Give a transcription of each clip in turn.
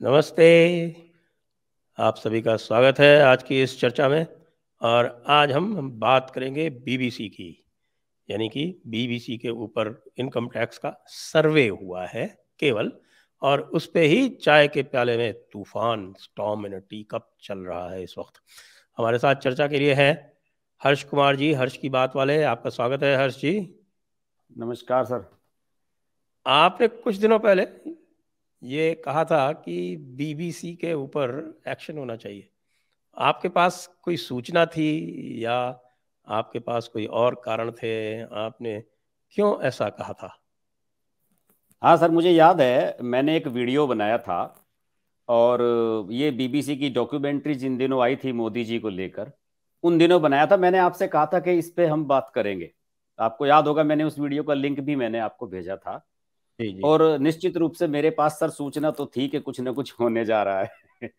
नमस्ते। आप सभी का स्वागत है आज की इस चर्चा में। और आज हम बात करेंगे बीबीसी की, यानी कि बीबीसी के ऊपर इनकम टैक्स का सर्वे हुआ है केवल, और उस पे ही चाय के प्याले में तूफान, स्टॉर्म इन अ टी कप चल रहा है इस वक्त। हमारे साथ चर्चा के लिए है हर्ष कुमार जी, हर्ष की बात वाले। आपका स्वागत है हर्ष जी। नमस्कार सर। आपने कुछ दिनों पहले ये कहा था कि बीबीसी के ऊपर एक्शन होना चाहिए। आपके पास कोई सूचना थी या आपके पास कोई और कारण थे? आपने क्यों ऐसा कहा था? हाँ सर, मुझे याद है मैंने एक वीडियो बनाया था। और ये बीबीसी की डॉक्यूमेंट्री जिन दिनों आई थी मोदी जी को लेकर, उन दिनों बनाया था। मैंने आपसे कहा था कि इस पे हम बात करेंगे। आपको याद होगा, मैंने उस वीडियो का लिंक भी मैंने आपको भेजा था। जी जी। और निश्चित रूप से मेरे पास सर सूचना तो थी कि कुछ ना कुछ होने जा रहा है।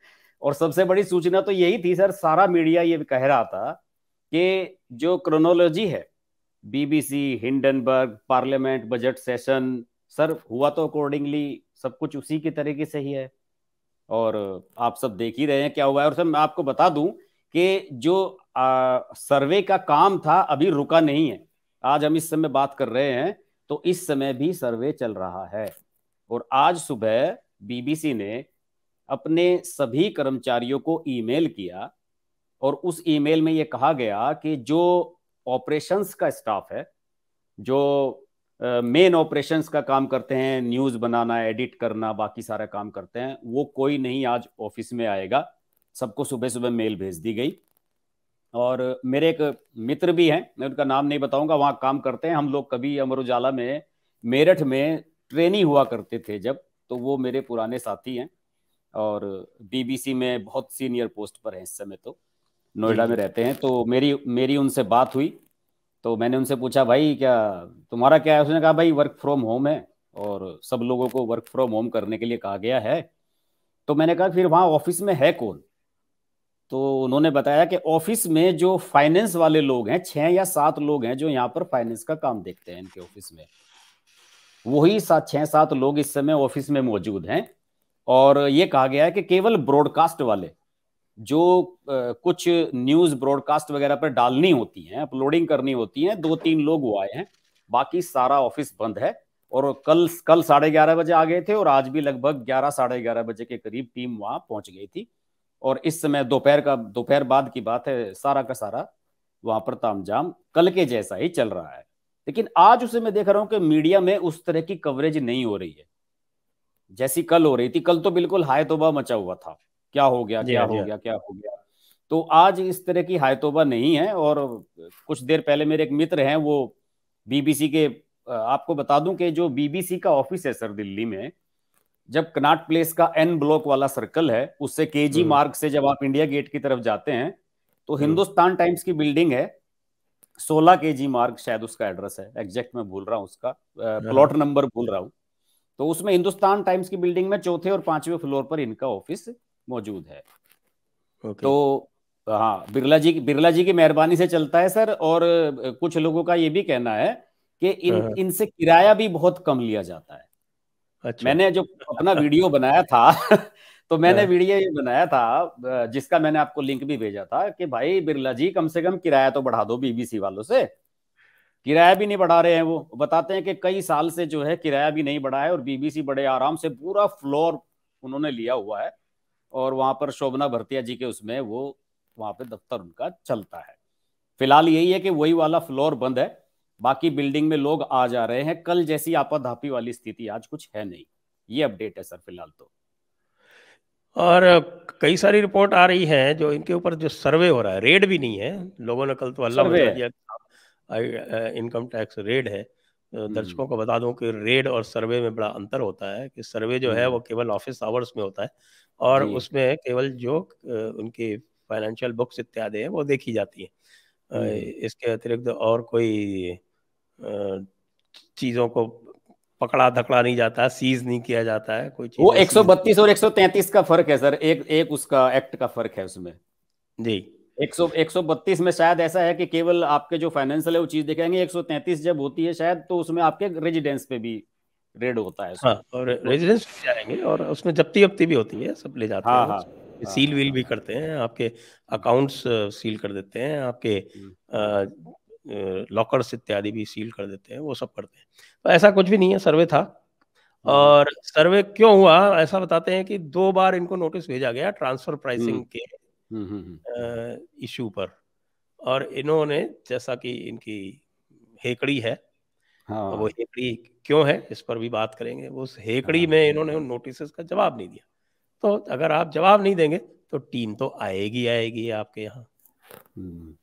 और सबसे बड़ी सूचना तो यही थी सर, सारा मीडिया ये कह रहा था कि जो क्रोनोलॉजी है, BBC, Hindenburg, parliament, budget session, sir हुआ तो अकॉर्डिंगली सब कुछ उसी की तरीके से ही है। और आप सब देख ही रहे हैं क्या हुआ है। और सर मैं आपको बता दूं कि जो सर्वे का काम था अभी रुका नहीं है। आज हम इस समय बात कर रहे हैं तो इस समय भी सर्वे चल रहा है। और आज सुबह बीबीसी ने अपने सभी कर्मचारियों को ईमेल किया, और उस ईमेल में यह कहा गया कि जो ऑपरेशंस का स्टाफ है, जो मेन ऑपरेशंस का काम करते हैं, न्यूज बनाना, एडिट करना, बाकी सारा काम करते हैं, वो कोई नहीं आज ऑफिस में आएगा। सबको सुबह सुबह मेल भेज दी गई। और मेरे एक मित्र भी हैं, मैं उनका नाम नहीं बताऊंगा, वहां काम करते हैं। हम लोग कभी अमर उजाला में मेरठ में ट्रेनी हुआ करते थे जब, तो वो मेरे पुराने साथी हैं। और बीबीसी में बहुत सीनियर पोस्ट पर हैं इस समय, तो जी नोएडा में जी। रहते हैं। तो मेरी मेरी उनसे बात हुई। तो मैंने उनसे पूछा, भाई क्या तुम्हारा क्या है? उसने कहा, भाई वर्क फ्रॉम होम है और सब लोगों को वर्क फ्रॉम होम करने के लिए कहा गया है। तो मैंने कहा फिर वहां ऑफिस में है कौन? तो उन्होंने बताया कि ऑफिस में जो फाइनेंस वाले लोग हैं, 6 या 7 लोग हैं जो यहाँ पर फाइनेंस का काम देखते हैं इनके ऑफिस में। वही 6 7 लोग इस समय ऑफिस में मौजूद हैं। और ये कहा गया है कि केवल ब्रॉडकास्ट वाले, जो कुछ न्यूज ब्रॉडकास्ट वगैरह पर डालनी होती हैं, अपलोडिंग करनी होती हैं, 2 3 लोग वो आए हैं। बाकी सारा ऑफिस बंद है। और कल कल 11:30 बजे आ गए थे, और आज भी लगभग 11 साढ़े 11 बजे के करीब टीम वहां पहुंच गई थी। और इस समय दोपहर बाद की बात है, सारा का सारा वहां पर तामझाम कल के जैसा ही चल रहा है। लेकिन आज उसे मैं देख रहा हूं कि मीडिया में उस तरह की कवरेज नहीं हो रही है जैसी कल हो रही थी। कल तो बिल्कुल हाय तौबा मचा हुआ था, क्या हो गया, जी क्या हाँ, जी हो हाँ। गया, क्या हो गया। तो आज इस तरह की हाय तौबा नहीं है। और कुछ देर पहले मेरे एक मित्र हैं, वो बीबीसी के, आपको बता दूं कि जो बीबीसी का ऑफिस है सर दिल्ली में, जब कनॉट प्लेस का एन ब्लॉक वाला सर्कल है, उससे केजी हम्म मार्ग से जब आप इंडिया गेट की तरफ जाते हैं, तो हम्म। हिंदुस्तान टाइम्स की बिल्डिंग है। 16 केजी मार्ग शायद उसका एड्रेस है, एग्जैक्ट मैं भूल रहा हूँ उसका, हाँ हाँ। प्लॉट नंबर भूल रहा हूँ। तो उसमें हिंदुस्तान टाइम्स की बिल्डिंग में चौथे और 5वें फ्लोर पर इनका ऑफिस मौजूद है। ओके। तो हाँ, बिरला जी की मेहरबानी से चलता है सर। और कुछ लोगों का ये भी कहना है कि हाँ इन हाँ। इनसे किराया भी बहुत कम लिया जाता है। अच्छा। मैंने जो अपना वीडियो बनाया था तो मैंने हाँ। वीडियो ये बनाया था, जिसका मैंने आपको लिंक भी भेजा था, कि भाई बिरला जी कम से कम किराया तो बढ़ा दो बीबीसी वालों से। किराया भी नहीं बढ़ा रहे हैं। वो बताते हैं कि कई साल से जो है किराया भी नहीं बढ़ा है, और बीबीसी बड़े आराम से पूरा फ्लोर उन्होंने लिया हुआ है। और वहां पर शोभना भरतिया जी के उसमें वो वहां पे दफ्तर उनका चलता है। फिलहाल यही है कि वही वाला फ्लोर बंद है। बाकी बिल्डिंग में लोग आ जा रहे हैं। कल जैसी आपाधापी वाली स्थिति आज कुछ है नहीं। ये अपडेट है सर फिलहाल तो। और कई सारी रिपोर्ट आ रही है जो इनके ऊपर जो सर्वे हो रहा है, रेड भी नहीं है। लोगों ने कल तो हल्ला सर्वे मचा है। दिया इनकम टैक्स रेड है। हम्म। दर्शकों को बता दूं कि रेड और सर्वे में बड़ा अंतर होता है कि सर्वे जो है हम्म। वो केवल ऑफिस आवर्स में होता है, और जी। उसमें केवल जो उनकी फाइनेंशियल बुक्स इत्यादि हैं वो देखी जाती हैं। हम्म। इसके अतिरिक्त और कोई अ, चीज़ों को पकड़ा धकड़ा नहीं जाता, सीज नहीं किया जाता है, कोई वो चीज़ें सीज। 132 और 133 का फर्क है सर, एक एक उसका एक्ट का फर्क है उसमें। जी। 132 में शायद ऐसा है कि केवल आपके जो फाइनेंशियल है वो चीज दिखाएंगे। 133 जब होती है शायद, तो उसमें आपके रेजिडेंस पे भी रेड होता है हाँ, उसमें। और तो रेजिडेंस भी जाएंगे और उसमें जप्ती वप्ती भी होती है, सब ले जाते हैं हाँ वो, हाँ हाँ सील हाँ वील हाँ। भी करते हैं, आपके हम्म, अकाउंट्स सील कर देते हैं, आपके हम्म, लॉकर्स इत्यादि भी सील कर देते हैं, वो सब करते हैं। तो ऐसा कुछ भी नहीं है, सर्वे था। हम्म, और सर्वे क्यों हुआ, ऐसा बताते हैं कि 2 बार इनको नोटिस भेजा गया ट्रांसफर हम्म, प्राइसिंग के हम्म, हम्म, इशू पर, और इन्होंने, जैसा कि इनकी हेकड़ी है, वो हाँ हेकड़ी क्यों है इस पर भी बात करेंगे। उस हेकड़ी हाँ। में इन्होंने उन नोटिस का जवाब नहीं दिया। तो अगर आप जवाब नहीं देंगे तो टीम तो आएगी आएगी आपके यहाँ। हम्म,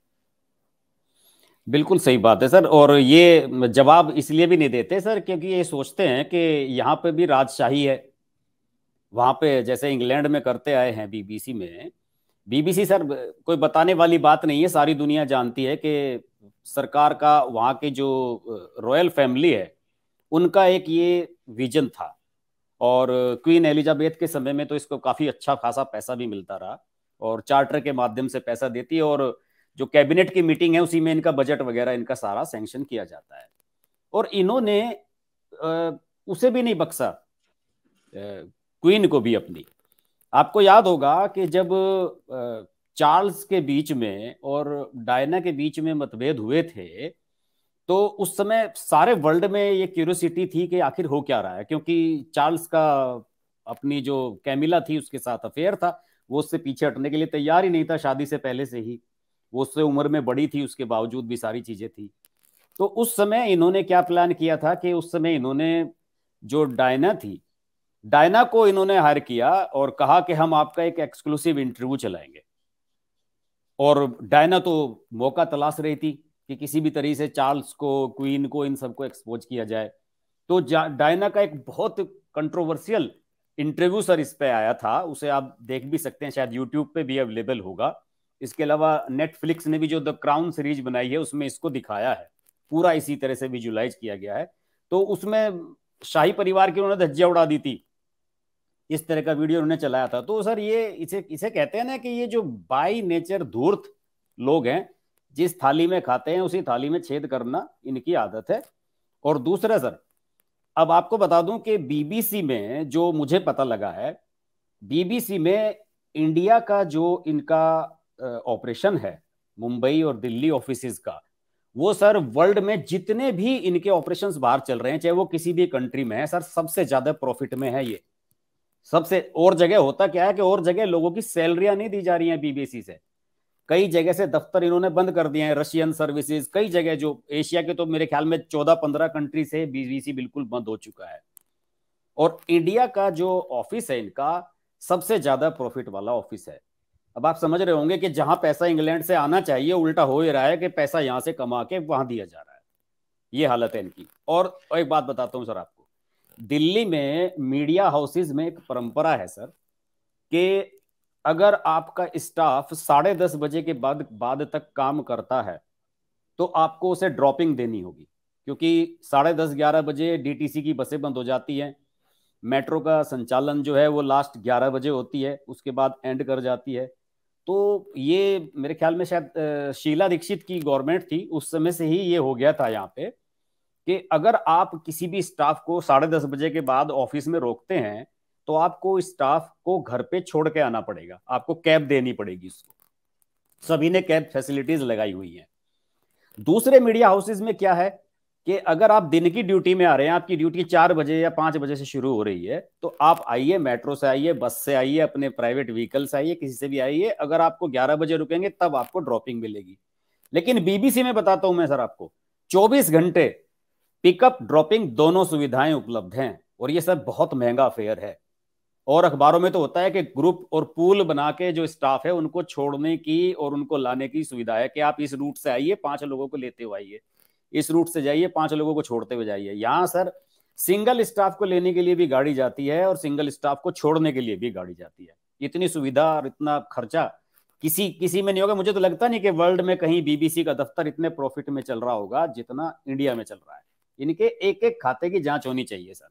बिल्कुल सही बात है सर। और ये जवाब इसलिए भी नहीं देते सर क्योंकि ये सोचते हैं कि यहाँ पे भी राजशाही है। वहां पे जैसे इंग्लैंड में करते आए हैं बीबीसी में। बीबीसी सर कोई बताने वाली बात नहीं है, सारी दुनिया जानती है कि सरकार का वहाँ की जो रॉयल फैमिली है उनका एक ये विजन था। और क्वीन एलिजाबेथ के समय में तो इसको काफी अच्छा खासा पैसा भी मिलता रहा, और चार्टर के माध्यम से पैसा देती है, और जो कैबिनेट की मीटिंग है उसी में इनका बजट वगैरह इनका सारा सैंक्शन किया जाता है। और इन्होंने उसे भी नहीं बख्शा, क्वीन को भी अपनी। आपको याद होगा कि जब चार्ल्स के बीच में और डायना के बीच में मतभेद हुए थे, तो उस समय सारे वर्ल्ड में ये क्यूरियोसिटी थी कि आखिर हो क्या रहा है, क्योंकि चार्ल्स का अपनी जो कैमिला थी उसके साथ अफेयर था। वो उससे पीछे हटने के लिए तैयार ही नहीं था शादी से पहले से ही। वो उससे उम्र में बड़ी थी, उसके बावजूद भी सारी चीजें थी। तो उस समय इन्होंने क्या प्लान किया था कि उस समय इन्होंने जो डायना थी, डायना को इन्होंने हायर किया और कहा कि हम आपका एक एक्सक्लूसिव इंटरव्यू चलाएंगे। और डायना तो मौका तलाश रही थी कि किसी भी तरीके से चार्ल्स को, क्वीन को, इन सबको एक्सपोज किया जाए। तो डायना का एक बहुत कंट्रोवर्शियल इंटरव्यू सर इस पे आया था, उसे आप देख भी सकते हैं, शायद यूट्यूब पे भी अवेलेबल होगा। इसके अलावा नेटफ्लिक्स ने भी जो द क्राउन सीरीज बनाई है उसमें इसको दिखाया है, पूरा इसी तरह से विजुलाइज किया गया है। तो उसमें शाही परिवार की उन्होंने धज्जियां उड़ा दी थी, इस तरह का वीडियो उन्होंने चलाया था। तो सर ये इसे इसे कहते हैं ना कि ये जो बाई नेचर धूर्त लोग हैं, जिस थाली में खाते हैं उसी थाली में छेद करना इनकी आदत है। और दूसरा सर, अब आपको बता दूं कि बीबीसी में जो मुझे पता लगा है, बीबीसी में इंडिया का जो इनका ऑपरेशन है, मुंबई और दिल्ली ऑफिसेज का, वो सर वर्ल्ड में जितने भी इनके ऑपरेशंस बाहर चल रहे हैं, चाहे वो किसी भी कंट्री में है सर, सबसे ज्यादा प्रॉफिट में है ये। सबसे, और जगह होता क्या है कि और जगह लोगों की सैलरियां नहीं दी जा रही हैं बीबीसी से। कई जगह से दफ्तर इन्होंने बंद कर दिए हैं, रशियन सर्विसेज, कई जगह जो एशिया के, तो मेरे ख्याल में 14-15 कंट्री से बीबीसी बिल्कुल बंद हो चुका है। और इंडिया का जो ऑफिस है इनका, सबसे ज्यादा प्रॉफिट वाला ऑफिस है। अब आप समझ रहे होंगे कि जहां पैसा इंग्लैंड से आना चाहिए, उल्टा हो ही रहा है कि पैसा यहां से कमा के वहां दिया जा रहा है। ये हालत है इनकी। और एक बात बताता हूं सर आपको, दिल्ली में मीडिया हाउसेज में एक परंपरा है सर कि अगर आपका स्टाफ 10:30 बजे के बाद बाद तक काम करता है तो आपको उसे ड्रॉपिंग देनी होगी, क्योंकि 10:30-11 बजे डीटीसी की बसें बंद हो जाती हैं। मेट्रो का संचालन जो है वो लास्ट 11 बजे होती है, उसके बाद एंड कर जाती है। तो ये मेरे ख्याल में शायद शीला दीक्षित की गवर्नमेंट थी उस समय से ही ये हो गया था यहाँ पे, कि अगर आप किसी भी स्टाफ को 10:30 बजे के बाद ऑफिस में रोकते हैं तो आपको स्टाफ को घर पे छोड़ के आना पड़ेगा, आपको कैब देनी पड़ेगी उसको। सभी ने कैब फैसिलिटीज लगाई हुई है। दूसरे मीडिया हाउसेज में क्या है कि अगर आप दिन की ड्यूटी में आ रहे हैं, आपकी ड्यूटी 4 बजे या 5 बजे से शुरू हो रही है, तो आप आइए, मेट्रो से आइए, बस से आइए, अपने प्राइवेट व्हीकल से आइए, किसी से भी आइए। अगर आपको 11 बजे रुकेंगे तब आपको ड्रॉपिंग मिलेगी। लेकिन बीबीसी में बताता हूं मैं सर आपको, 24 घंटे पिकअप ड्रॉपिंग दोनों सुविधाएं उपलब्ध हैं, और ये सब बहुत महंगा फेयर है। और अखबारों में तो होता है कि ग्रुप और पूल बना के जो स्टाफ है उनको छोड़ने की और उनको लाने की सुविधा है कि आप इस रूट से आइए, 5 लोगों को लेते हुए आइए, इस रूट से जाइए, 5 लोगों को छोड़ते हुए जाइए। यहाँ सर सिंगल स्टाफ को लेने के लिए भी गाड़ी जाती है और सिंगल स्टाफ को छोड़ने के लिए भी गाड़ी जाती है। इतनी सुविधा और इतना खर्चा किसी किसी में नहीं होगा। मुझे तो लगता नहीं कि वर्ल्ड में कहीं बीबीसी का दफ्तर इतने प्रॉफिट में चल रहा होगा जितना इंडिया में चल रहा है। इनके एक एक खाते की जांच होनी चाहिए सर,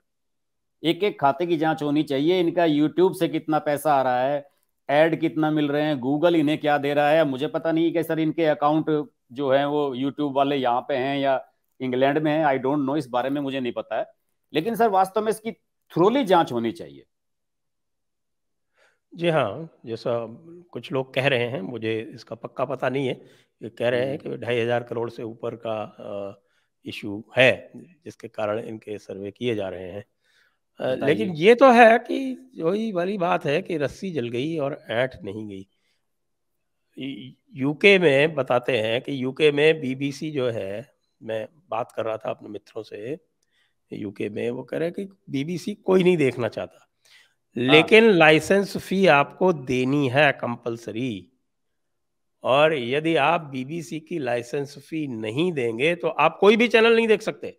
एक एक खाते की जांच होनी चाहिए। इनका यूट्यूब से कितना पैसा आ रहा है, ऐड कितना मिल रहे हैं, गूगल इन्हें क्या दे रहा है। मुझे पता नहीं कि सर इनके अकाउंट जो है वो यूट्यूब वाले यहाँ पे हैं या इंग्लैंड में हैं, आई डोंट नो, इस बारे में मुझे नहीं पता है। लेकिन सर वास्तव में इसकी थ्रोली जांच होनी चाहिए। जी हाँ, जैसा कुछ लोग कह रहे हैं, मुझे इसका पक्का पता नहीं है, ये कह रहे हैं कि 2,500 करोड़ से ऊपर का इशू है, जिसके कारण इनके सर्वे किए जा रहे हैं। लेकिन बताइए। ये तो है कि वही वाली बात है कि रस्सी जल गई और ऐंठ नहीं गई। यूके में बताते हैं कि यूके में बीबीसी जो है, मैं बात कर रहा था अपने मित्रों से यूके में, वो कह रहे हैं कि बीबीसी कोई नहीं देखना चाहता, हाँ लेकिन लाइसेंस फी आपको देनी है कंपलसरी। और यदि आप बीबीसी की लाइसेंस फी नहीं देंगे तो आप कोई भी चैनल नहीं देख सकते।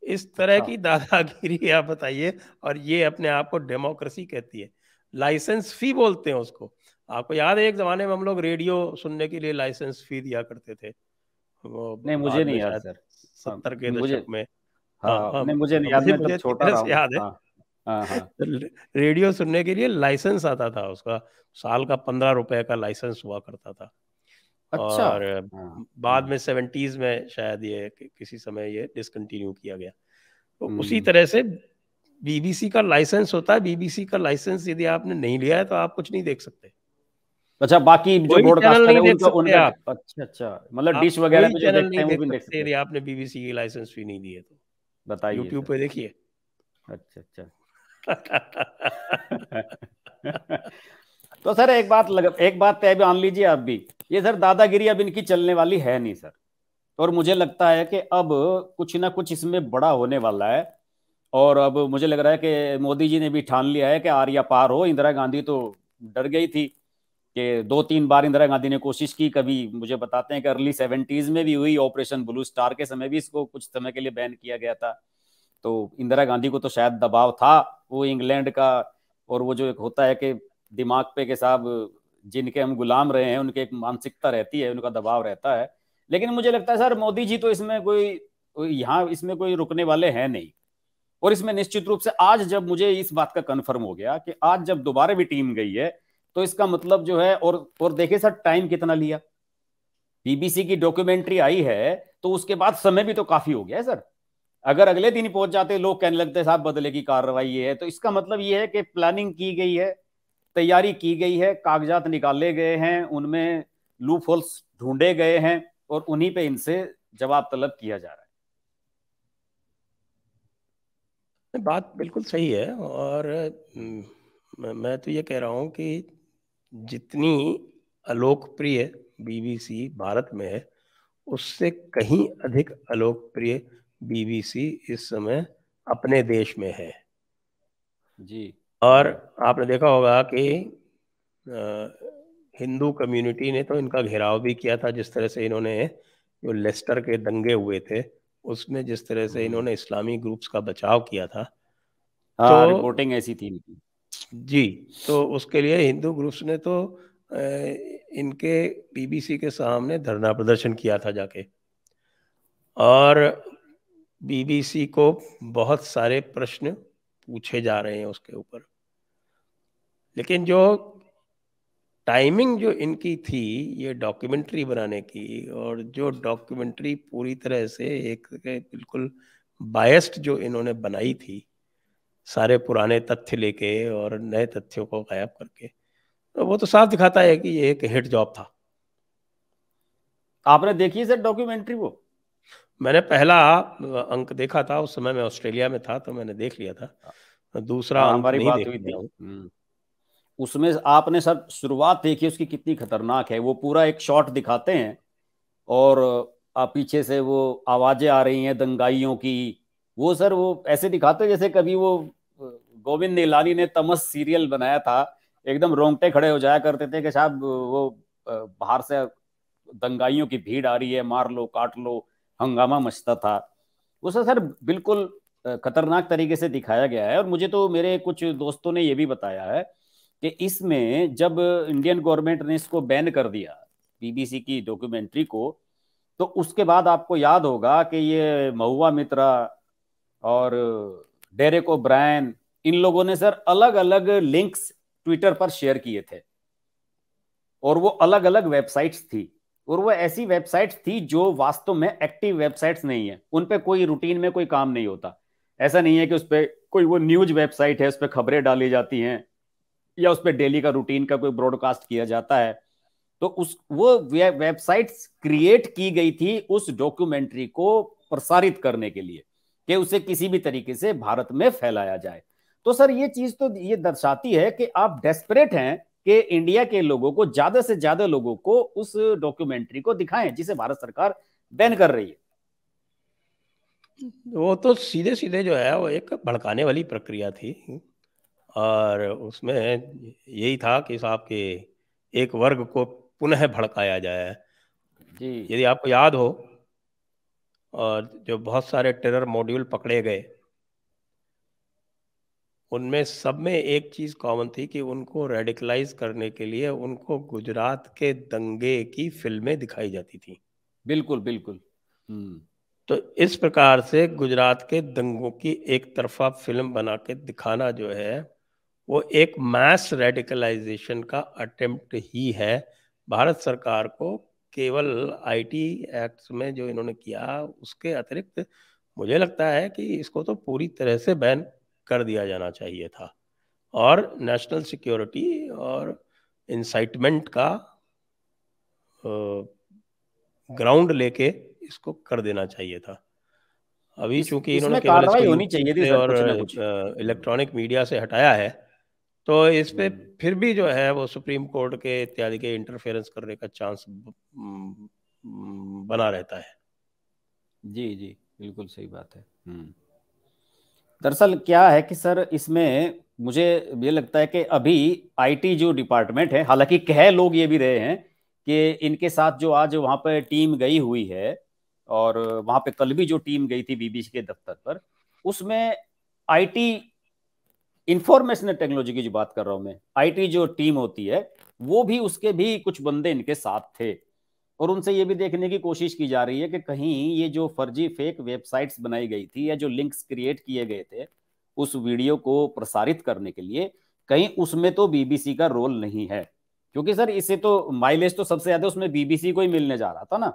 इस तरह अच्छा। की दादागिरी आप बताइए, और ये अपने आप को डेमोक्रेसी कहती है। लाइसेंस फी बोलते हैं उसको। आपको याद है एक जमाने में हम लोग रेडियो सुनने के लिए लाइसेंस फी दिया करते थे, वो नहीं मुझे बाद में नहीं याद शायद सर। हाँ, 70 के मुझे, दशक में। हाँ हाँ हाँ, नहीं मुझे नहीं याद, मुझे मैं तब मुझे अच्छी छोटा तरह रहा से हूँ। याद है। हाँ हाँ हाँ। रेडियो सुनने के लिए लाइसेंस आता था उसका, साल का 15 रुपए का लाइसेंस हुआ करता था। अच्छा। और हाँ। बाद में 70s में शायद ये किसी समय ये डिसकंटिन्यू किया गया। तो उसी हम्म। तरह से बीबीसी का लाइसेंस होता है। बीबीसी का लाइसेंस यदि आपने नहीं लिया है तो आप कुछ नहीं देख सकते, अच्छा, बाकी जो कोई चैनल ब्रॉडकास्टर है नहीं देख उनका सकते उनका आप। अच्छा अच्छा, मतलब आप डिश वगैरह कोई पे जो चैनल देखते नहीं हैं वो देख भी नहीं देख सकते सकते। यदि आपने बीबीसी की लाइसेंस फी नहीं दी है तो। बताइए यूट्यूब सर। पे देखिए। अच्छा अच्छा। तो सर एक बात तय मान लीजिए आप भी, ये सर दादागिरी अब इनकी चलने वाली है नहीं सर। और मुझे लगता है कि अब कुछ ना कुछ इसमें बड़ा होने वाला है। और अब मुझे लग रहा है कि मोदी जी ने भी ठान लिया है कि आर या पार हो। इंदिरा गांधी तो डर गई थी कि 2-3 बार इंदिरा गांधी ने कोशिश की। कभी मुझे बताते हैं कि अर्ली 70s में भी हुई, ऑपरेशन ब्लू स्टार के समय भी इसको कुछ समय के लिए बैन किया गया था। तो इंदिरा गांधी को तो शायद दबाव था, वो इंग्लैंड का। और वो जो एक होता है कि दिमाग पे के साहब जिनके हम गुलाम रहे हैं उनकी एक मानसिकता रहती है, उनका दबाव रहता है। लेकिन मुझे लगता है सर मोदी जी तो इसमें यहाँ इसमें कोई रुकने वाले हैं नहीं। और इसमें निश्चित रूप से आज जब मुझे इस बात का कंफर्म हो गया कि आज जब दोबारा भी टीम गई है, तो इसका मतलब जो है, और देखिए सर टाइम कितना लिया। बीबीसी की डॉक्यूमेंट्री आई है तो उसके बाद समय भी तो काफी हो गया है सर। अगर अगले दिन ही पहुंच जाते, लोग कहने लगते साहब बदले की कार्रवाई ये है, तो इसका मतलब ये है कि प्लानिंग की गई है, तैयारी की गई है, कागजात निकाले गए हैं, उनमें लूप होल्स ढूंढे गए हैं, और उन्हीं पे इनसे जवाब तलब किया जा रहा है। बात बिल्कुल सही है। और मैं तो ये कह रहा हूँ कि जितनी अलोकप्रिय बीबीसी भारत में है, उससे कहीं अधिक अलोकप्रिय बीबीसी इस समय अपने देश में है। जी और जी। आपने देखा होगा कि हिंदू कम्युनिटी ने तो इनका घेराव भी किया था, जिस तरह से इन्होंने जो लेस्टर के दंगे हुए थे उसमें जिस तरह से इन्होंने इस्लामी ग्रुप्स का बचाव किया था। तो हाँ, रिपोर्टिंग ऐसी थी इनकी। जी, तो उसके लिए हिंदू ग्रुप्स ने तो इनके बीबीसी के सामने धरना प्रदर्शन किया था जाके। और बीबीसी को बहुत सारे प्रश्न पूछे जा रहे हैं उसके ऊपर। लेकिन जो टाइमिंग जो इनकी थी ये डॉक्यूमेंट्री बनाने की, और जो डॉक्यूमेंट्री पूरी तरह से एक बिल्कुल बायस्ड जो इन्होंने बनाई थी, सारे पुराने तथ्य लेके और नए तथ्यों को गायब करके, तो वो तो साफ दिखाता है कि ये एक हिट जॉब था। आपने देखी है सर डॉक्यूमेंट्री वो? मैंने पहला अंक देखा था, उस समय मैं ऑस्ट्रेलिया में था तो मैंने देख लिया था। दूसरा हाँ, अंक हमारी नहीं बात देख हुई पाया थी। हूँ। उसमें आपने सर शुरुआत देखी उसकी कितनी खतरनाक है। वो पूरा एक शॉट दिखाते हैं, और आप पीछे से वो आवाजें आ रही हैं दंगाइयों की। वो सर वो ऐसे दिखाते हैं जैसे कभी वो गोविंद निहलानी ने तमस सीरियल बनाया था। एकदम रोंगटे खड़े हो जाया करते थे कि साहब वो बाहर से दंगाइयों की भीड़ आ रही है, मार लो काट लो, हंगामा मचता था। उसे सर बिल्कुल खतरनाक तरीके से दिखाया गया है। और मुझे तो मेरे कुछ दोस्तों ने ये भी बताया है कि इसमें जब इंडियन गवर्नमेंट ने इसको बैन कर दिया, बीबीसी की डॉक्यूमेंट्री को, तो उसके बाद आपको याद होगा कि ये महुआ मित्रा और डेरेक ओब्रायन, इन लोगों ने सर अलग अलग लिंक्स ट्विटर पर शेयर किए थे, और वो अलग अलग वेबसाइट्स थी। और वो ऐसी वेबसाइट्स थी जो वास्तव में एक्टिव वेबसाइट्स नहीं है, उन पे कोई रूटीन में कोई काम नहीं होता। ऐसा नहीं है कि उस पर कोई वो न्यूज वेबसाइट है, उस पर खबरें डाली जाती हैं या उस पर डेली का रूटीन का कोई ब्रॉडकास्ट किया जाता है। तो उस वो वेबसाइट्स क्रिएट की गई थी उस डॉक्यूमेंट्री को प्रसारित करने के लिए, कि उसे किसी भी तरीके से भारत में फैलाया जाए। तो सर ये चीज तो ये दर्शाती है कि आप डेस्परेट हैं कि इंडिया के लोगों को, ज्यादा से ज्यादा लोगों को उस डॉक्यूमेंट्री को दिखाएं जिसे भारत सरकार बैन कर रही है। वो तो सीधे सीधे जो है वो एक भड़काने वाली प्रक्रिया थी, और उसमें यही था कि साहब के एक वर्ग को पुनः भड़काया जाए। जी यदि आपको याद हो, और जो बहुत सारे टेरर मॉड्यूल पकड़े गए, उनमें सब में एक चीज कॉमन थी कि उनको रेडिकलाइज करने के लिए उनको गुजरात के दंगे की फिल्में दिखाई जाती थी। बिल्कुल बिल्कुल। तो इस प्रकार से गुजरात के दंगों की एक तरफा फिल्म बना के दिखाना जो है वो एक मैस रेडिकलाइजेशन का अटेम्प्ट ही है। भारत सरकार को केवल आईटी एक्ट में जो इन्होंने किया, उसके अतिरिक्त मुझे लगता है कि इसको तो पूरी तरह से बैन कर दिया जाना चाहिए था, और नेशनल सिक्योरिटी और इंसाइटमेंट का ग्राउंड लेके इसको कर देना चाहिए था। अभी चूंकि इन्होंने इसमें केवल इसको कार्रवाई होनी यूट्यूब चाहिए थी से सर, और कुछ ना कुछ। इलेक्ट्रॉनिक मीडिया से हटाया है, तो इस पे हम्म। फिर भी जो है वो सुप्रीम कोर्ट के इत्यादि के इंटरफेरेंस करने का चांस बना रहता है। जी जी बिल्कुल सही बात है। दरअसल क्या है कि सर इसमें मुझे ये लगता है कि अभी आईटी जो डिपार्टमेंट है, हालांकि कह लोग ये भी रहे हैं कि इनके साथ जो आज वहां पर टीम गई हुई है, और वहां पे कल भी जो टीम गई थी बीबीसी के दफ्तर पर, उसमें आईटी, इंफॉर्मेशन टेक्नोलॉजी की जो बात कर रहा हूं मैं, आईटी जो टीम होती है वो भी, उसके भी कुछ बंदे इनके साथ थे। और उनसे ये भी देखने की कोशिश की जा रही है कि कहीं ये जो फर्जी फेक वेबसाइट्स बनाई गई थी या जो लिंक्स क्रिएट किए गए थे उस वीडियो को प्रसारित करने के लिए, कहीं उसमें तो बीबीसी का रोल नहीं है। क्योंकि सर इससे तो माइलेज तो सबसे ज्यादा उसमें बीबीसी को ही मिलने जा रहा था ना,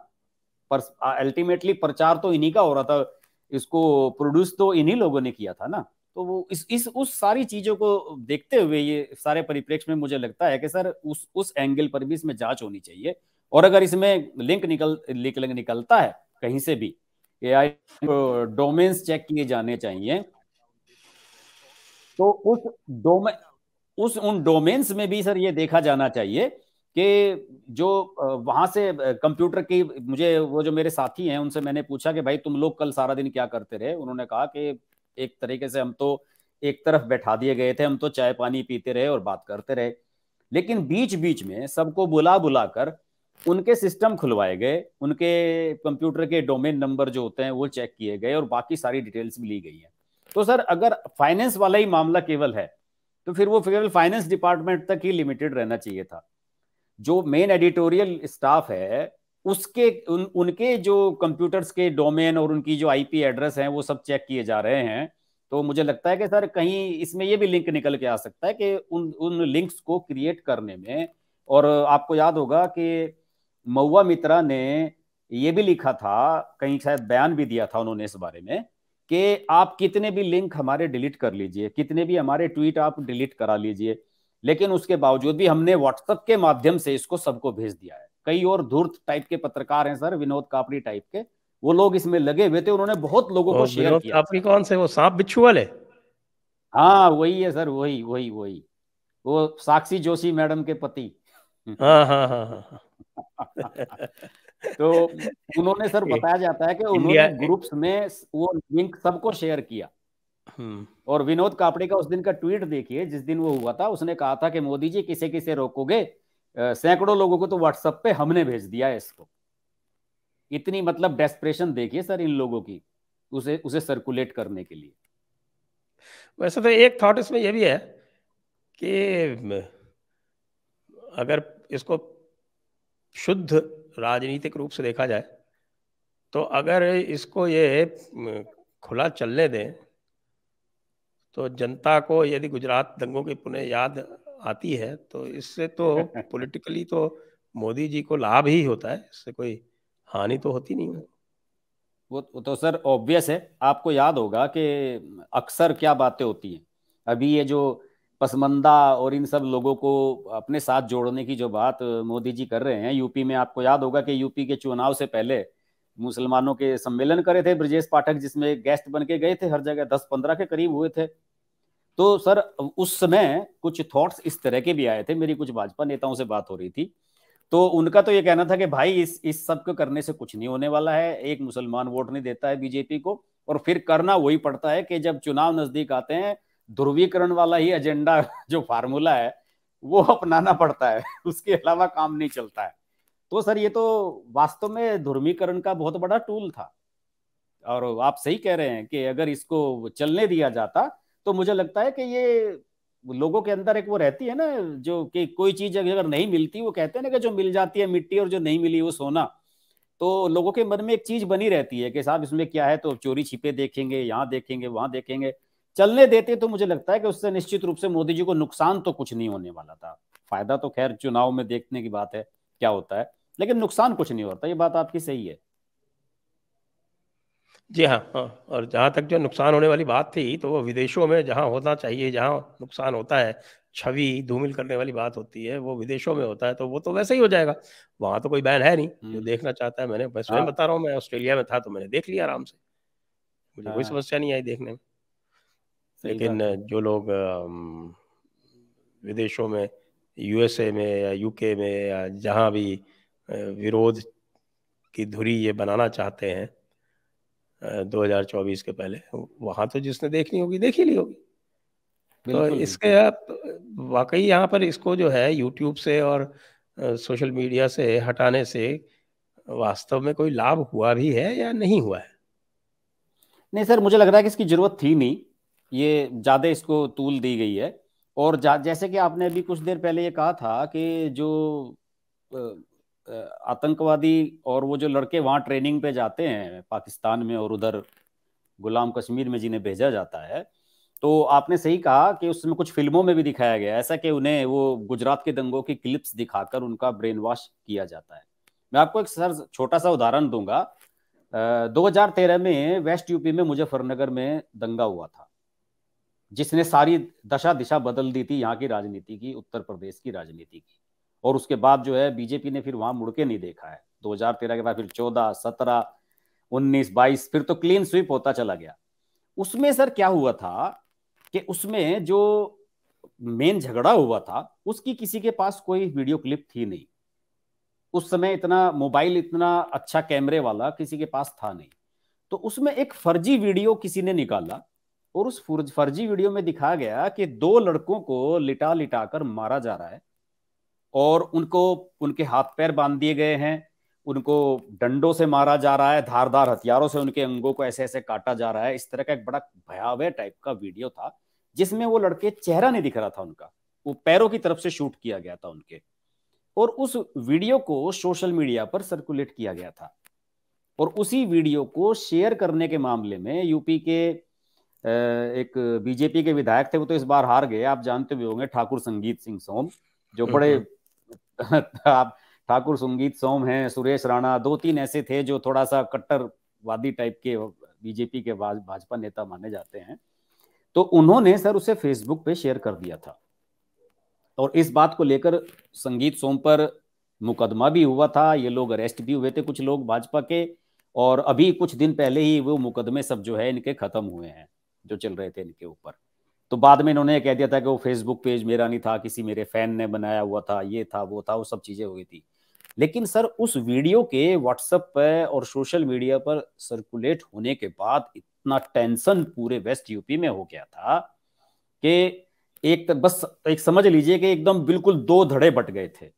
पर अल्टीमेटली प्रचार तो इन्हीं का हो रहा था, इसको प्रोड्यूस तो इन्हीं लोगों ने किया था ना। तो वो इस उस सारी चीजों को देखते हुए, ये सारे परिप्रेक्ष्य में मुझे लगता है कि सर उस एंगल पर भी इसमें जांच होनी चाहिए। और अगर इसमें निकलता है कहीं से भी, एआई डोमेन्स चेक किए जाने चाहिए, तो उस उन डोमेन्स में भी सर ये देखा जाना चाहिए कि जो वहां से कंप्यूटर की, मुझे वो जो मेरे साथी हैं उनसे मैंने पूछा कि भाई तुम लोग कल सारा दिन क्या करते रहे। उन्होंने कहा कि एक तरीके से हम तो एक तरफ बैठा दिए गए थे, हम तो चाय पानी पीते रहे और बात करते रहे, लेकिन बीच बीच में सबको बुला बुला कर उनके सिस्टम खुलवाए गए, उनके कंप्यूटर के डोमेन नंबर जो होते हैं वो चेक किए गए और बाकी सारी डिटेल्स भी ली गई है। तो सर अगर फाइनेंस वाला ही मामला केवल है तो फिर वो केवल फाइनेंस डिपार्टमेंट तक ही लिमिटेड रहना चाहिए था। जो मेन एडिटोरियल स्टाफ है उसके उनके जो कंप्यूटर्स के डोमेन और उनकी जो आईपी एड्रेस हैं वो सब चेक किए जा रहे हैं। तो मुझे लगता है कि सर कहीं इसमें ये भी लिंक निकल के आ सकता है कि उन उन लिंक्स को क्रिएट करने में, और आपको याद होगा कि महुआ मित्रा ने ये भी लिखा था, कहीं शायद बयान भी दिया था उन्होंने इस बारे में, कि आप कितने भी लिंक हमारे डिलीट कर लीजिए, कितने भी हमारे ट्वीट आप डिलीट करा लीजिए, लेकिन उसके बावजूद भी हमने व्हाट्सएप के माध्यम से इसको सबको भेज दिया है। कई और धूर्त टाइप के पत्रकार हैं सर, विनोद कापड़ी टाइप के, वो लोग इसमें लगे हुए थे, उन्होंने बहुत लोगों को और शेयर विनोद किया है कापड़ी सर। कौन से, वो सांप बिच्छू वाले? हाँ वही है सर, वही वही वही, वो साक्षी जोशी मैडम के पति। हाँ हाँ हाँ हाँ हाँ। तो उन्होंने सर, बताया जाता है कि इंडिया। उन्होंने ग्रुप्स में वो लिंक सबको शेयर किया। हम्म। और विनोद कापड़ी का उस दिन का ट्वीट देखिए, जिस दिन वो हुआ था, उसने कहा था कि मोदी जी किसे किसे रोकोगे, सैकड़ों लोगों को तो व्हाट्सएप पे हमने भेज दिया है इसको। इतनी मतलब डेस्परेशन देखिए सर इन लोगों की, उसे उसे सर्कुलेट करने के लिए। वैसे तो एक थॉट इसमें यह भी है कि अगर इसको शुद्ध राजनीतिक रूप से देखा जाए, तो अगर इसको ये खुला चलने दें, तो जनता को यदि गुजरात दंगों की पुनः याद आती है, तो इससे तो पॉलिटिकली तो मोदी जी को लाभ ही होता है, इससे कोई हानि तो होती नहीं है। वो तो सर ऑब्वियस है। आपको याद होगा कि अक्सर क्या बातें होती हैं, अभी ये जो पसमंदा और इन सब लोगों को अपने साथ जोड़ने की जो बात मोदी जी कर रहे हैं यूपी में, आपको याद होगा कि यूपी के चुनाव से पहले मुसलमानों के सम्मेलन करे थे ब्रजेश पाठक, जिसमें गेस्ट बन के गए थे, हर जगह 10-15 के करीब हुए थे। तो सर उस समय कुछ थॉट्स इस तरह के भी आए थे, मेरी कुछ भाजपा नेताओं से बात हो रही थी, तो उनका तो ये कहना था कि भाई इस सब को करने से कुछ नहीं होने वाला है, एक मुसलमान वोट नहीं देता है बीजेपी को, और फिर करना वही पड़ता है कि जब चुनाव नजदीक आते हैं ध्रुवीकरण वाला ही एजेंडा जो फार्मूला है वो अपनाना पड़ता है, उसके अलावा काम नहीं चलता है। तो सर ये तो वास्तव में ध्रुवीकरण का बहुत बड़ा टूल था, और आप सही कह रहे हैं कि अगर इसको चलने दिया जाता तो मुझे लगता है कि ये लोगों के अंदर एक वो रहती है ना, जो कि कोई चीज अगर नहीं मिलती, वो कहते हैं ना कि जो मिल जाती है मिट्टी और जो नहीं मिली वो सोना, तो लोगों के मन में एक चीज बनी रहती है कि साहब इसमें क्या है, तो चोरी छिपे देखेंगे, यहाँ देखेंगे वहां देखेंगे। चलने देते तो मुझे लगता है कि उससे निश्चित रूप से मोदी जी को नुकसान तो कुछ नहीं होने वाला था। फायदा तो खैर चुनाव में देखने की बात है क्या होता है, लेकिन नुकसान कुछ नहीं होता, ये बात आपकी सही है। जी हाँ, हाँ। और जहाँ तक जो नुकसान होने वाली बात थी, तो वो विदेशों में जहाँ होना चाहिए, जहाँ नुकसान होता है, छवि धूमिल करने वाली बात होती है, वो विदेशों में होता है, तो वो तो वैसे ही हो जाएगा। वहाँ तो कोई बैन है नहीं, जो देखना चाहता है। मैं स्वयं हाँ बता रहा हूँ, मैं ऑस्ट्रेलिया में था तो मैंने देख लिया आराम से, मुझे कोई हाँ, समस्या नहीं आई देखने में। सही लेकिन बात है। जो लोग विदेशों में, यूएसए में या यूके में या जहाँ भी विरोध की धुरी ये बनाना चाहते हैं 2024 के पहले, वहाँ तो जिसने देखनी होगी देख ही ली होगी। तो बिल्कुल इसके बिल्कुल। आप वाकई यहाँ पर इसको जो है यूट्यूब से और सोशल मीडिया से हटाने से वास्तव में कोई लाभ हुआ भी है या नहीं हुआ है? नहीं सर, मुझे लग रहा है कि इसकी जरूरत थी नहीं, ये ज्यादा इसको तूल दी गई है। और जैसे कि आपने अभी कुछ देर पहले ये कहा था कि जो अ, आतंकवादी और वो जो लड़के वहाँ ट्रेनिंग पे जाते हैं पाकिस्तान में और उधर गुलाम कश्मीर में जिन्हें भेजा जाता है, तो आपने सही कहा कि उसमें कुछ फिल्मों में भी दिखाया गया है ऐसा कि उन्हें वो गुजरात के दंगों की क्लिप्स दिखाकर उनका ब्रेन वॉश किया जाता है। मैं आपको एक सर छोटा सा उदाहरण दूंगा। 2013 में वेस्ट यूपी में मुजफ्फरनगर में दंगा हुआ था, जिसने सारी दशा दिशा बदल दी थी यहाँ की राजनीति की, उत्तर प्रदेश की राजनीति की। और उसके बाद जो है बीजेपी ने फिर वहां मुड़ के नहीं देखा है। 2013 के बाद फिर 14, 17, 19, 22 फिर तो क्लीन स्वीप होता चला गया। उसमें सर क्या हुआ था कि उसमें जो मेन झगड़ा हुआ था उसकी किसी के पास कोई वीडियो क्लिप थी नहीं। उस समय इतना मोबाइल, इतना अच्छा कैमरे वाला किसी के पास था नहीं। तो उसमें एक फर्जी वीडियो किसी ने निकाला, और उस फर्जी वीडियो में दिखाया गया कि दो लड़कों को लिटा लिटा कर मारा जा रहा है, और उनको उनके हाथ पैर बांध दिए गए हैं, उनको डंडों से मारा जा रहा है, धारदार हथियारों से उनके अंगों को ऐसे ऐसे काटा जा रहा है। इस तरह का एक बड़ा भयावह टाइप का वीडियो था, जिसमें वो लड़के चेहरा नहीं दिख रहा था उनका, वो पैरों की तरफ से शूट किया गया था उनके। और उस वीडियो को सोशल मीडिया पर सर्कुलेट किया गया था। और उसी वीडियो को शेयर करने के मामले में यूपी के एक बीजेपी के विधायक थे, वो तो इस बार हार गए, आप जानते भी होंगे, ठाकुर संगीत सिंह सोम, जो बड़े हम्म। आप ठाकुर संगीत सोम हैं, सुरेश राणा, दो तीन ऐसे थे जो थोड़ा सा कट्टरवादी टाइप के बीजेपी के भाजपा नेता माने जाते हैं। तो उन्होंने सर उसे फेसबुक पे शेयर कर दिया था, और इस बात को लेकर संगीत सोम पर मुकदमा भी हुआ था, ये लोग अरेस्ट भी हुए थे कुछ लोग भाजपा के। और अभी कुछ दिन पहले ही वो मुकदमे सब जो है इनके खत्म हुए हैं, जो चल रहे थे इनके ऊपर। तो बाद में इन्होंने कह दिया था कि वो फेसबुक पेज मेरा नहीं था, किसी मेरे फैन ने बनाया हुआ था, ये था वो था, वो सब चीजें हुई थी। लेकिन सर उस वीडियो के व्हाट्सएप पे और सोशल मीडिया पर सर्कुलेट होने के बाद इतना टेंशन पूरे वेस्ट यूपी में हो गया था कि एक बस एक समझ लीजिए कि एकदम बिल्कुल दो धड़े बट गए थे।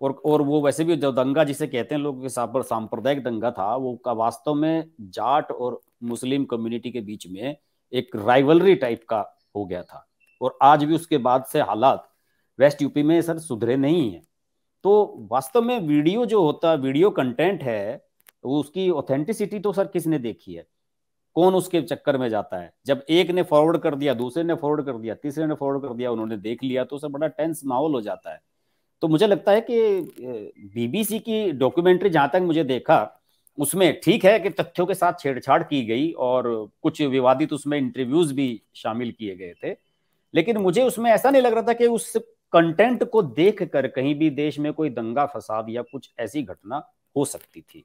और वो वैसे भी जो दंगा जिसे कहते हैं लोग सांप्रदायिक दंगा था, वो का वास्तव में जाट और मुस्लिम कम्युनिटी के बीच में एक राइवलरी टाइप का हो गया था। और आज भी उसके बाद से हालात वेस्ट यूपी में सर सुधरे नहीं है। तो वास्तव में वीडियो जो होता, वीडियो कंटेंट है, वो उसकी ऑथेंटिसिटी तो सर किसने देखी है? कौन उसके चक्कर में जाता है? जब एक ने फॉरवर्ड कर दिया, दूसरे ने फॉरवर्ड कर दिया, तीसरे ने फॉरवर्ड कर दिया, उन्होंने देख लिया, तो सर बड़ा टेंस माहौल हो जाता है। तो मुझे लगता है कि बीबीसी की डॉक्यूमेंट्री जहां तक मुझे देखा, उसमें ठीक है कि तथ्यों के साथ छेड़छाड़ की गई और कुछ विवादित उसमें इंटरव्यूज भी शामिल किए गए थे, लेकिन मुझे उसमें ऐसा नहीं लग रहा था कि उस कंटेंट को देख कर कहीं भी देश में कोई दंगा फसाद या कुछ ऐसी घटना हो सकती थी।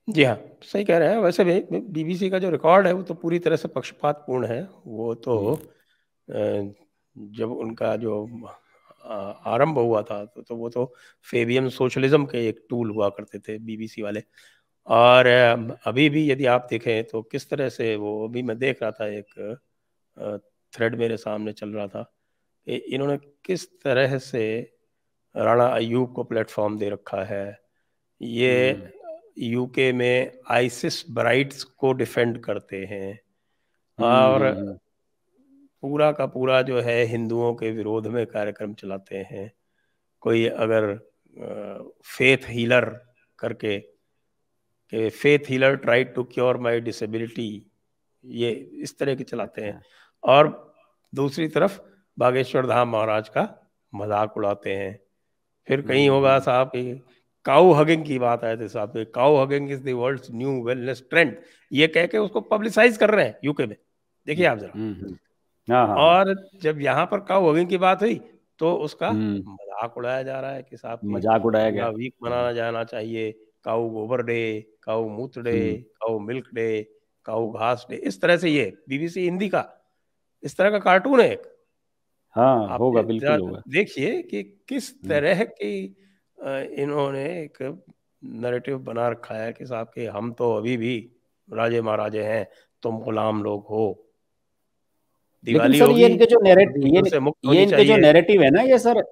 जी हाँ, सही कह रहे हैं। वैसे भी बीबीसी का जो रिकॉर्ड है वो तो पूरी तरह से पक्षपातपूर्ण है। वो तो जब उनका जो आरंभ हुआ था तो वो तो फेबियन सोशलिज्म के एक टूल हुआ करते थे बीबीसी वाले। और अभी भी यदि आप देखें तो किस तरह से वो, अभी मैं देख रहा था एक थ्रेड मेरे सामने चल रहा था, इन्होंने किस तरह से राणा अय्यूब को प्लेटफॉर्म दे रखा है। ये यूके में आइसिस ब्राइट्स को डिफेंड करते हैं और पूरा का पूरा जो है हिंदुओं के विरोध में कार्यक्रम चलाते हैं। कोई अगर फेथ हीलर करके, कि faith healer tried to cure my disability, ये इस तरह के चलाते हैं। और दूसरी तरफ बागेश्वर धाम महाराज का मजाक उड़ाते हैं। फिर कहीं होगा साहब कि काउ हगिंग की बात आए थे साहब, cow hugging is the world's new wellness trend, ये कह के उसको पब्लिसाइज कर रहे हैं यूके में। देखिए आप जरा। हाँ हाँ। और जब यहाँ पर काउ हगिंग की बात हुई तो उसका मजाक उड़ाया जा रहा है कि साहब की मजाक उड़ाया पूरा गया। वीक मनाना जाना चाहिए, काउ गोबर डे, काउ मूत्र day, cow milk day, cow घास डे, इस तरह से। ये बीबीसी हिंदी का इस तरह का कार्टून है एक। हाँ, आप होगा, बिल्कुल होगा। देखिए कि किस तरह की इन्होंने एक नैरेटिव बना रखा है कि साहब के हम तो अभी भी राजे महाराजे हैं, तुम गुलाम लोग हो। लेकिन दिवाली सर ये होगी, इनके जो प्रदूषण से मुक्त ये होनी इनके जो चाहिए। नैरेटिव है ना ये सर,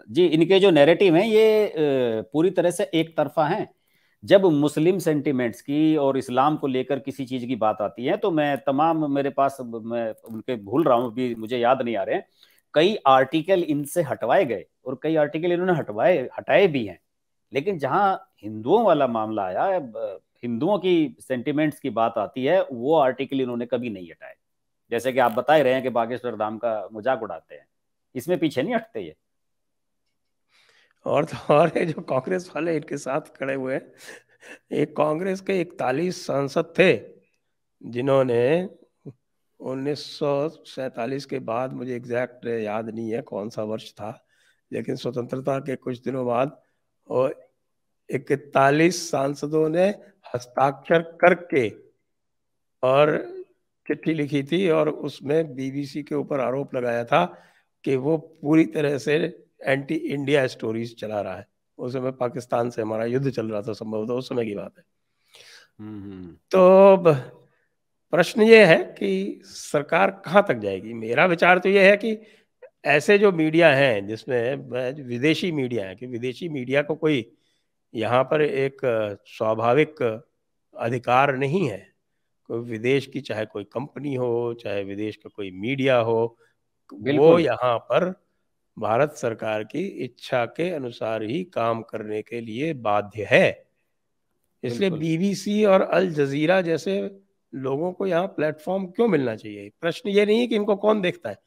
जी इनके जो नैरेटिव हैं ये पूरी तरह से एक तरफा हैं। जब मुस्लिम सेंटिमेंट्स की और इस्लाम को लेकर किसी चीज की बात आती है तो मैं तमाम, मेरे पास, मैं उनके भूल रहा हूँ अभी, मुझे याद नहीं आ रहे हैं, कई आर्टिकल इनसे हटवाए गए और कई आर्टिकल इन्होंने हटाए भी हैं। लेकिन जहां हिंदुओं वाला मामला आया, हिंदुओं की सेंटिमेंट्स की बात आती है, वो आर्टिकल इन्होंने कभी नहीं हटाए। जैसे कि आप बता ही रहे हैं कि बागेश्वर धाम का मजाक उड़ाते हैं, इसमें पीछे नहीं हटते ये। और तो और ये जो कांग्रेस वाले इनके साथ खड़े हुए हैं, एक कांग्रेस के 41 सांसद थे जिन्होंने 1947 के बाद, मुझे एग्जैक्ट याद नहीं है कौन सा वर्ष था, लेकिन स्वतंत्रता के कुछ दिनों बाद, और 41 सांसदों ने हस्ताक्षर करके और चिट्ठी लिखी थी और उसमें बीबीसी के ऊपर आरोप लगाया था कि वो पूरी तरह से एंटी इंडिया स्टोरीज चला रहा है। उस समय पाकिस्तान से हमारा युद्ध चल रहा था, संभवतः उस समय की बात है। तो प्रश्न ये है कि सरकार कहाँ तक जाएगी। मेरा विचार तो ये है कि ऐसे जो मीडिया हैं जिसमें विदेशी मीडिया है, कि विदेशी मीडिया को कोई यहाँ पर एक स्वाभाविक अधिकार नहीं है। कोई विदेश की चाहे कोई कंपनी हो, चाहे विदेश का कोई मीडिया हो, वो बिल्कुल यहाँ पर भारत सरकार की इच्छा के अनुसार ही काम करने के लिए बाध्य है। इसलिए बिल्कुल। बीबीसी और अल जजीरा जैसे लोगों को यहाँ प्लेटफॉर्म क्यों मिलना चाहिए। प्रश्न ये नहीं है कि इनको कौन देखता है,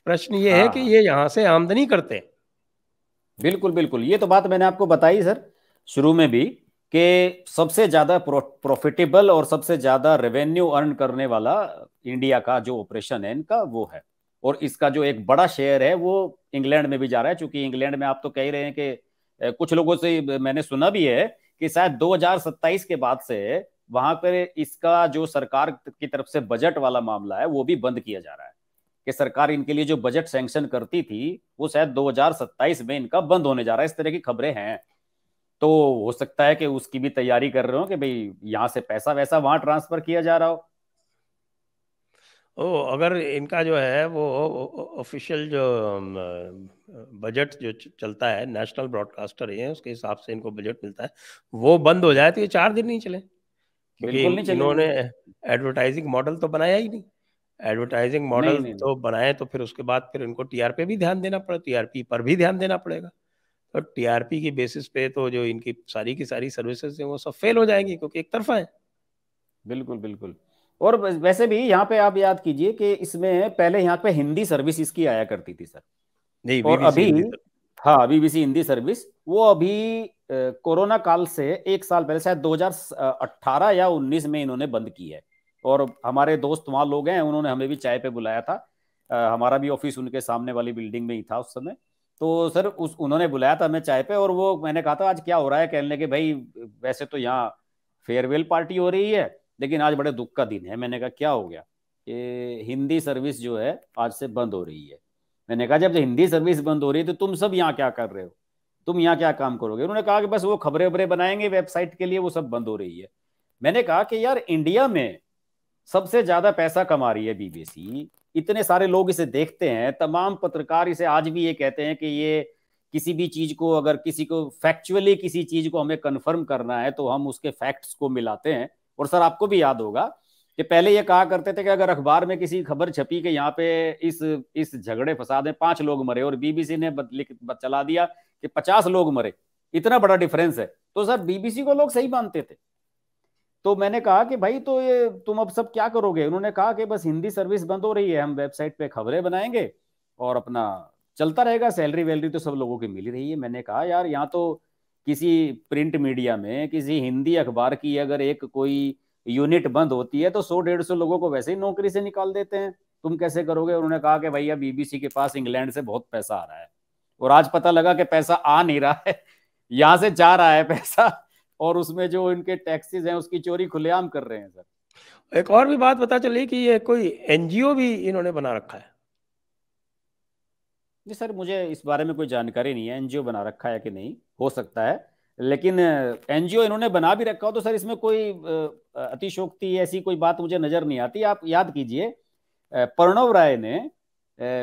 प्रश्न ये है हाँ कि हाँ, ये यहाँ से आमदनी करते हैं। बिल्कुल बिल्कुल, ये तो बात मैंने आपको बताई सर शुरू में भी, कि सबसे ज्यादा प्रॉफिटेबल और सबसे ज्यादा रेवेन्यू अर्न करने वाला इंडिया का जो ऑपरेशन है इनका वो है। और इसका जो एक बड़ा शेयर है वो इंग्लैंड में भी जा रहा है, क्योंकि इंग्लैंड में आप तो कह ही रहे हैं कि कुछ लोगों से मैंने सुना भी है कि शायद 2027 के बाद से वहां पर इसका जो सरकार की तरफ से बजट वाला मामला है वो भी बंद किया जा रहा है, कि सरकार इनके लिए जो बजट सैंक्शन करती थी वो शायद 2027 में इनका बंद होने जा रहा है, इस तरह की खबरें हैं। तो हो सकता है कि उसकी भी तैयारी कर रहे हो कि भाई यहां से पैसा वैसा वहां ट्रांसफर किया जा रहा हो। ओ, अगर इनका जो है वो ऑफिशियल जो बजट जो चलता है, नेशनल ब्रॉडकास्टर है उसके हिसाब से इनको बजट मिलता है, वो बंद हो जाए तो ये 4 दिन नहीं चले। क्योंकि बिल्कुल नहीं चलेंगे। इन्होंने एडवर्टाइजिंग मॉडल तो बनाया ही नहीं। एडवर्टाइजिंग नहीं मॉडल नहीं नहीं। तो बनाए तो फिर उसके बाद फिर इनको टीआरपी भी ध्यान देना पड़े, टीआरपी पर भी ध्यान देना पड़ेगा। तो टीआरपी की बेसिस पे तो जो इनकी सारी की सारी सर्विसेज हैं वो सब फेल हो जाएंगी, क्योंकि एक तरफा है। बिल्कुल बिल्कुल। और वैसे भी यहाँ पे आप याद कीजिए कि इसमें पहले यहाँ पे हिंदी सर्विस इसकी आया करती थी सर। नहीं, और बीबीसी अभी, हिंदी। हाँ, बीबीसी हिंदी सर्विस, वो अभी कोरोना काल से एक साल पहले, शायद 2018 या 19 में इन्होंने बंद की है। और हमारे दोस्त वहाँ लोग हैं, उन्होंने हमें भी चाय पे बुलाया था। हमारा भी ऑफिस उनके सामने वाली बिल्डिंग में ही था उस समय। तो सर उन्होंने बुलाया था हमें चाय पे, और वो मैंने कहा था आज क्या हो रहा है, कहने लगे भाई वैसे तो यहाँ फेयरवेल पार्टी हो रही है, लेकिन आज बड़े दुख का दिन है। मैंने कहा क्या हो गया? कि हिंदी सर्विस जो है आज से बंद हो रही है। मैंने कहा जब हिंदी सर्विस बंद हो रही है तो तुम सब यहाँ क्या कर रहे हो, तुम यहाँ क्या काम करोगे? उन्होंने कहा कि बस वो खबरें वबरें बनाएंगे वेबसाइट के लिए, वो सब बंद हो रही है। मैंने कहा कि यार इंडिया में सबसे ज्यादा पैसा कमा रही है बीबीसी, इतने सारे लोग इसे देखते हैं, तमाम पत्रकार इसे आज भी ये कहते हैं कि ये किसी भी चीज को, अगर किसी को फैक्चुअली किसी चीज को हमें कंफर्म करना है तो हम उसके फैक्ट्स को मिलाते हैं। और सर आपको भी याद होगा कि पहले ये कहा करते थे कि अगर अखबार में किसी खबर छपी कि यहाँ पे इस झगड़े फसाद में 5 लोग मरे, और बीबीसी ने चला दिया कि 50 लोग मरे, इतना बड़ा डिफरेंस है, तो सर बीबीसी को लोग सही मानते थे। तो मैंने कहा कि भाई तो ये तुम अब सब क्या करोगे? उन्होंने कहा कि बस हिंदी सर्विस बंद हो रही है, हम वेबसाइट पे खबरें बनाएंगे और अपना चलता रहेगा, सैलरी वैलरी तो सब लोगों की मिल ही रही है। मैंने कहा यार यहाँ तो किसी प्रिंट मीडिया में किसी हिंदी अखबार की अगर एक कोई यूनिट बंद होती है तो 100-150 लोगों को वैसे ही नौकरी से निकाल देते हैं, तुम कैसे करोगे? उन्होंने कहा कि भैया बीबीसी के पास इंग्लैंड से बहुत पैसा आ रहा है, और आज पता लगा कि पैसा आ नहीं रहा है, यहाँ से जा रहा है पैसा, और उसमें जो इनके टैक्सेस हैं उसकी चोरी खुलेआम कर रहे हैं सर। एक और भी बात पता चली कि ये कोई एनजीओ भी इन्होंने बना रखा है। जी सर, मुझे इस बारे में कोई जानकारी नहीं है एनजीओ बना रखा है कि नहीं, हो सकता है। लेकिन एनजीओ इन्होंने बना भी रखा हो तो सर इसमें कोई अतिशोक्ति ऐसी कोई बात मुझे नजर नहीं आती। आप याद कीजिए, प्रणव राय ने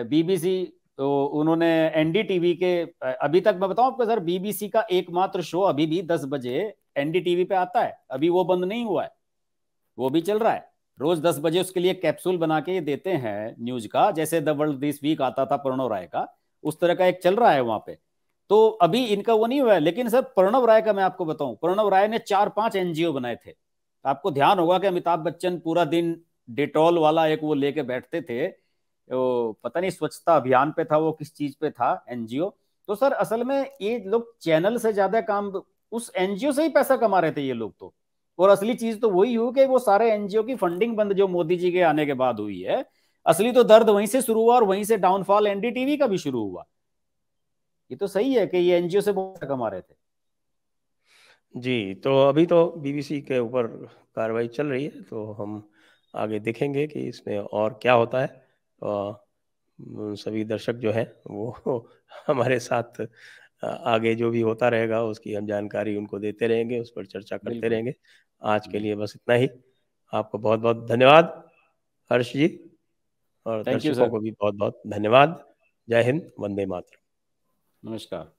बीबीसी, तो उन्होंने एनडीटीवी के, अभी तक मैं बताऊं आपको सर, बीबीसी का एकमात्र शो अभी भी 10 बजे एनडीटीवी पे आता है, अभी वो बंद नहीं हुआ है, वो भी चल रहा है। रोज 10 बजे उसके लिए कैप्सूल बना के देते हैं न्यूज का, जैसे द वर्ल्ड दिस वीक आता था प्रणव राय का, उस तरह का एक चल रहा है वहां पे। तो अभी इनका वो नहीं हुआ है। लेकिन सर प्रणव राय का मैं आपको बताऊं, प्रणव राय ने 4-5 एनजीओ बनाए थे। आपको ध्यान होगा कि अमिताभ बच्चन पूरा दिन डिटॉल वाला एक वो लेके बैठते थे, वो पता नहीं स्वच्छता अभियान पे था, वो किस चीज पे था एनजीओ। तो सर असल में ये लोग चैनल से ज्यादा काम उस एनजीओ से ही पैसा कमा रहे थे ये लोग तो। और असली चीज तो वही हुई कि वो सारे एनजीओ की फंडिंग बंद जो मोदी जी के आने के बाद हुई है, असली तो दर्द वहीं से शुरू हुआ और वहीं से डाउनफॉल एनडीटीवी का भी शुरू हुआ। ये तो सही है कि ये एनजीओ से बहुत कमा रहे थे। जी, तो अभी तो बीबीसी के ऊपर कार्रवाई चल रही है, तो हम आगे देखेंगे कि इसमें और क्या होता है। सभी दर्शक जो हैं वो हमारे साथ आगे जो भी होता रहेगा उसकी हम जानकारी उनको देते रहेंगे, उस पर चर्चा करते बिल्कुल रहेंगे। आज के लिए बिल्कुल। बस इतना ही। आपको बहुत बहुत धन्यवाद हर्ष जी, और थैंक यू दर्शकों सर। को भी बहुत बहुत धन्यवाद। जय हिंद, वंदे मातरम। नमस्कार।